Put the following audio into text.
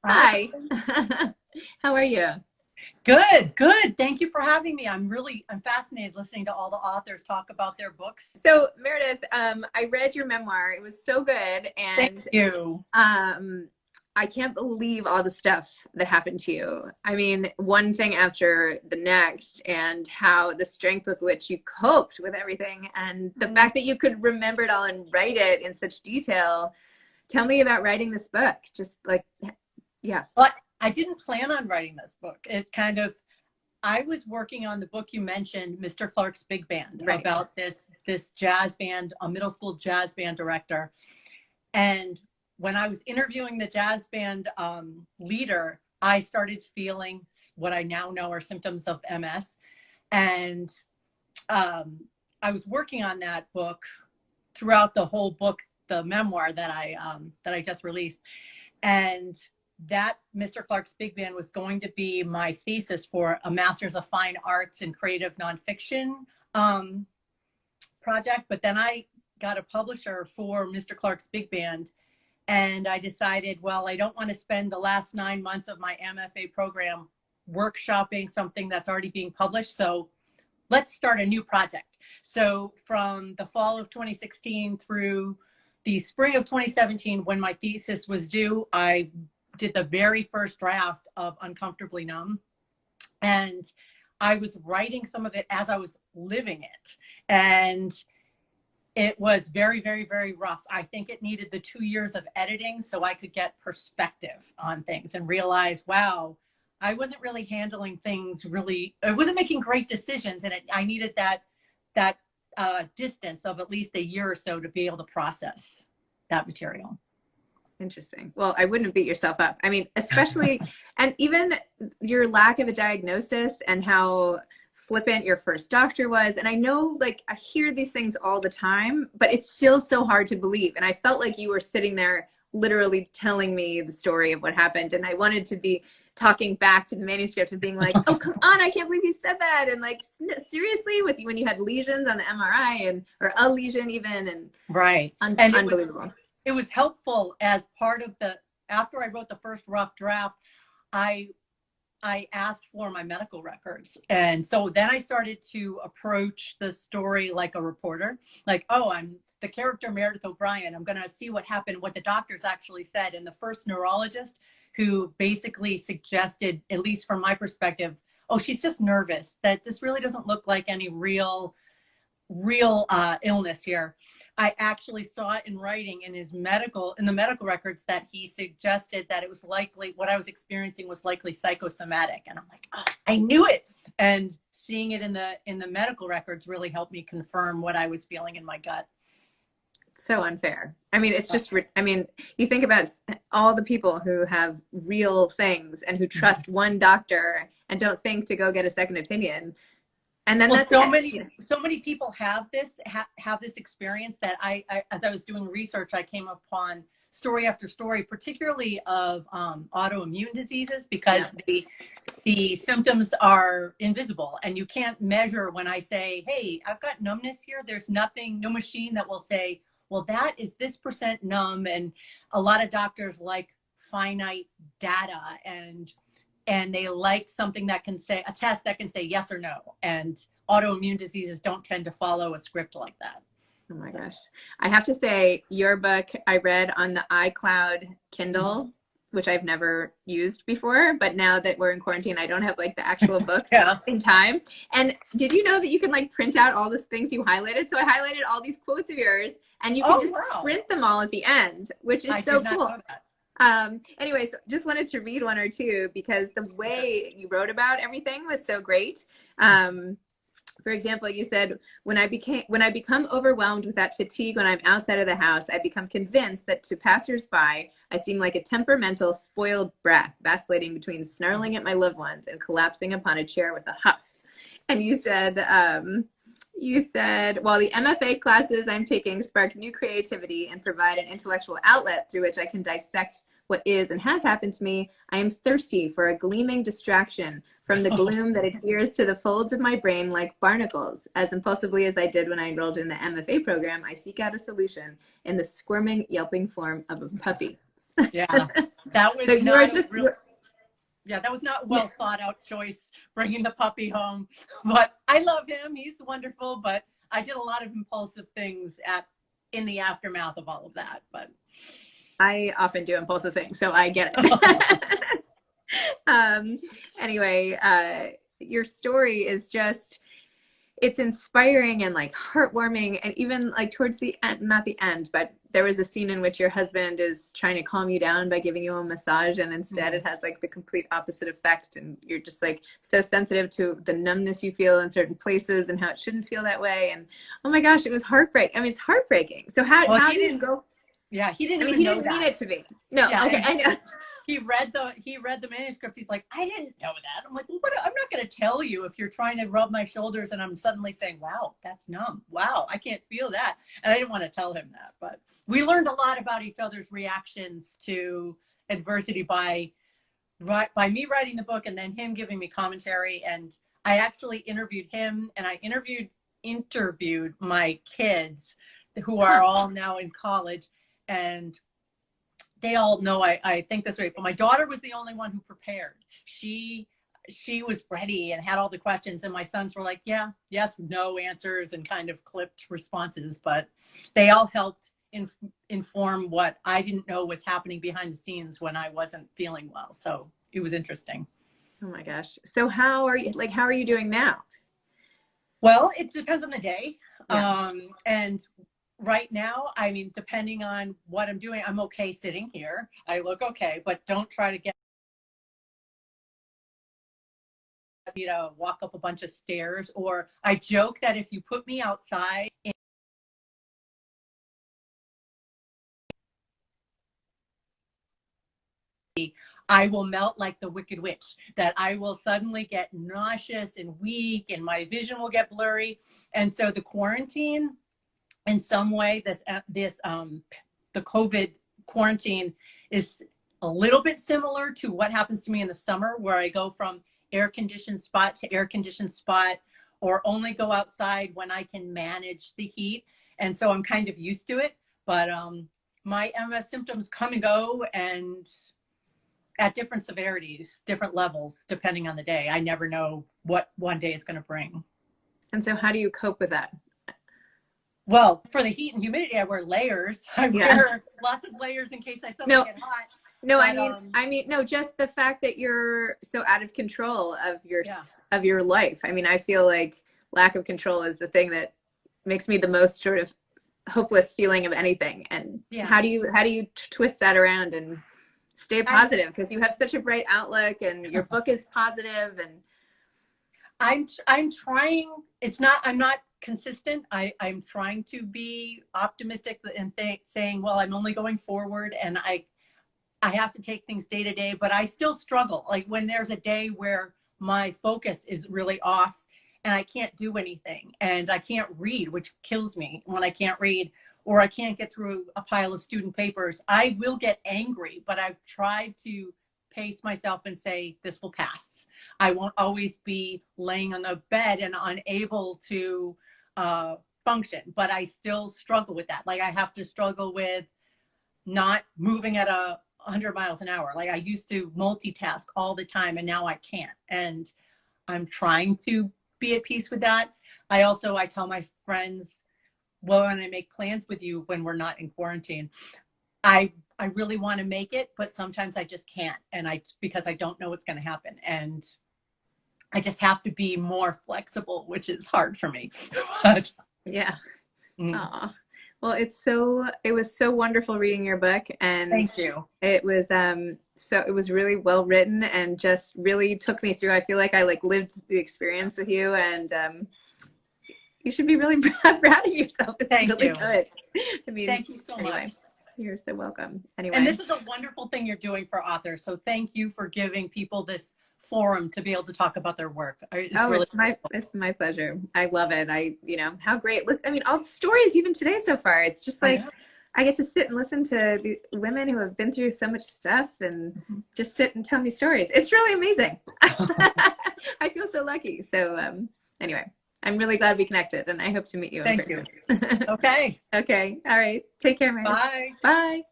Hi. How are you? Good, good. Thank you for having me. I'm fascinated listening to all the authors talk about their books. So, Meredith, I read your memoir. It was so good, Thank and you. um, I can't believe all the stuff that happened to you. I mean, one thing after the next, and how the strength with which you coped with everything, and the fact that you could remember it all and write it in such detail. Tell me about writing this book. Just like, yeah, But I didn't plan on writing this book. I was working on the book you mentioned, Mr. Clark's Big Band, right. about this jazz band, a middle school jazz band director. And when I was interviewing the jazz band leader, I started feeling what I now know are symptoms of MS. And I was working on that book throughout the whole book, the memoir that I just released, and that Mr. Clark's Big Band was going to be my thesis for a Master's of Fine Arts in Creative Nonfiction um, project. But then I got a publisher for Mr. Clark's Big Band, and I decided, well, I don't want to spend the last 9 months of my MFA program workshopping something that's already being published. So let's start a new project. So from the fall of 2016 through the spring of 2017, when my thesis was due, I did the very first draft of Uncomfortably Numb. And I was writing some of it as I was living it. And it was very, very, very rough. I think it needed the 2 years of editing so I could get perspective on things and realize, wow, I wasn't really handling things really, I wasn't making great decisions. And I needed that distance of at least a year or so to be able to process that material. Interesting. Well, I wouldn't beat yourself up. I mean, especially, and even your lack of a diagnosis and how flippant your first doctor was. And I know, like, I hear these things all the time, but it's still so hard to believe. And I felt like you were sitting there literally telling me the story of what happened. And I wanted to be talking back to the manuscript and being like, oh, come on, I can't believe you said that. And like, seriously, with you when you had lesions on the MRI and, or a lesion even, and Right. And unbelievable. It was helpful as part of after I wrote the first rough draft, I asked for my medical records. And so then I started to approach the story like a reporter, like, oh, I'm the character Meredith O'Brien. I'm going to see what happened, what the doctors actually said. And the first neurologist who basically suggested, at least from my perspective, oh, she's just nervous, that this really doesn't look like any real illness here. I actually saw it in writing in the medical records that he suggested that it was likely what I was experiencing was likely psychosomatic. And I'm like, oh, I knew it. And seeing it in the medical records really helped me confirm what I was feeling in my gut. So unfair. I mean, it's just, I mean, you think about all the people who have real things and who trust one doctor and don't think to go get a second opinion. And then well, so many people have this experience that I as I was doing research, I came upon story after story, particularly of autoimmune diseases, because the symptoms are invisible and you can't measure. When I say, hey, I've got numbness here, there's nothing, no machine that will say, well, that is this percent numb. And a lot of doctors like finite data, and they like something that can say, a test that can say yes or no. And autoimmune diseases don't tend to follow a script like that. Oh my gosh. I have to say, your book I read on the iCloud Kindle, which I've never used before, but now that we're in quarantine, I don't have like the actual books in time. And did you know that you can like print out all those things you highlighted? So I highlighted all these quotes of yours and you can just print them all at the end, which is so cool. Anyway, so just wanted to read one or two because the way you wrote about everything was so great. For example, you said, when I become overwhelmed with that fatigue when I'm outside of the house, I become convinced that to passersby, I seem like a temperamental, spoiled brat, vacillating between snarling at my loved ones and collapsing upon a chair with a huff. And you said, while the MFA classes I'm taking spark new creativity and provide an intellectual outlet through which I can dissect what is and has happened to me, I am thirsty for a gleaming distraction from the gloom that adheres to the folds of my brain like barnacles. As impulsively as I did when I enrolled in the MFA program, I seek out a solution in the squirming, yelping form of a puppy. Yeah, that was So you are not a just, real, yeah, that was not a well thought out choice, bringing the puppy home. But I love him. He's wonderful. But I did a lot of impulsive things in the aftermath of all of that. But I often do impulsive things, so I get it. um, anyway, your story is just, it's inspiring and like heartwarming, and even like towards the end, not the end, but there was a scene in which your husband is trying to calm you down by giving you a massage, and instead it has like the complete opposite effect, and you're just like so sensitive to the numbness you feel in certain places and how it shouldn't feel that way. And oh my gosh, it was heartbreaking. I mean, it's heartbreaking. So how do you go? Yeah, he didn't I mean, even he know didn't mean that. it to be. No, Yeah, okay, I know. He read the manuscript. He's like, I didn't know that. I'm like, well, what? I'm not going to tell you if you're trying to rub my shoulders and I'm suddenly saying, wow, that's numb. Wow, I can't feel that. And I didn't want to tell him that. But we learned a lot about each other's reactions to adversity by me writing the book and then him giving me commentary. And I actually interviewed him, and I interviewed my kids who are all now in college, and they all know I think this way, but my daughter was the only one who prepared. She was ready and had all the questions, and my sons were like, yeah, yes, no answers and kind of clipped responses, but they all helped inform what I didn't know was happening behind the scenes when I wasn't feeling well. So it was interesting. Oh my gosh. So how are you doing now? Well, it depends on the day. Yeah. And right now, I mean, depending on what I'm doing, I'm okay sitting here. I look okay, but don't try to get me to walk up a bunch of stairs. Or I joke that if you put me outside, I will melt like the Wicked Witch, that I will suddenly get nauseous and weak and my vision will get blurry. And so the quarantine, in some way, the COVID quarantine is a little bit similar to what happens to me in the summer, where I go from air conditioned spot to air conditioned spot, or only go outside when I can manage the heat. And so I'm kind of used to it. But my MS symptoms come and go, and at different severities, different levels, depending on the day. I never know what one day is going to bring. And so how do you cope with that? Well, for the heat and humidity, I wear layers. I wear lots of layers in case I suddenly get hot. No, but, I mean, no, just the fact that you're so out of control of your life. I mean, I feel like lack of control is the thing that makes me the most sort of hopeless feeling of anything. And how do you twist that around and stay positive? Because you have such a bright outlook, and your book is positive. And I'm trying. I'm not consistent. I'm trying to be optimistic and saying, well, I'm only going forward, and I have to take things day to day, but I still struggle. Like when there's a day where my focus is really off and I can't do anything and I can't read, which kills me when I can't read, or I can't get through a pile of student papers, I will get angry, but I've tried to pace myself and say, this will pass. I won't always be laying on the bed and unable to function, but I still struggle with that. Like I have to struggle with not moving at 100 miles an hour. Like I used to multitask all the time, and now I can't. And I'm trying to be at peace with that. I tell my friends, well, when I make plans with you when we're not in quarantine, I really want to make it, but sometimes I just can't. And because I don't know what's going to happen. And I just have to be more flexible, which is hard for me. But, yeah. Aw. Well, it was so wonderful reading your book, and thank you. It was it was really well written and just really took me through. I feel like I lived the experience with you, and you should be really proud of yourself. It's really good. I mean, thank you so much. You're so welcome. Anyway, and this is a wonderful thing you're doing for authors. So thank you for giving people this forum to be able to talk about their work. It's my pleasure. I love it. How great. Look, I mean, all the stories even today so far, it's just like I get to sit and listen to the women who have been through so much stuff and just sit and tell me stories. It's really amazing. I feel so lucky. So anyway, I'm really glad we connected, and I hope to meet you in person. Thank you. Okay. Okay. All right. Take care, Meredith. Bye. Bye.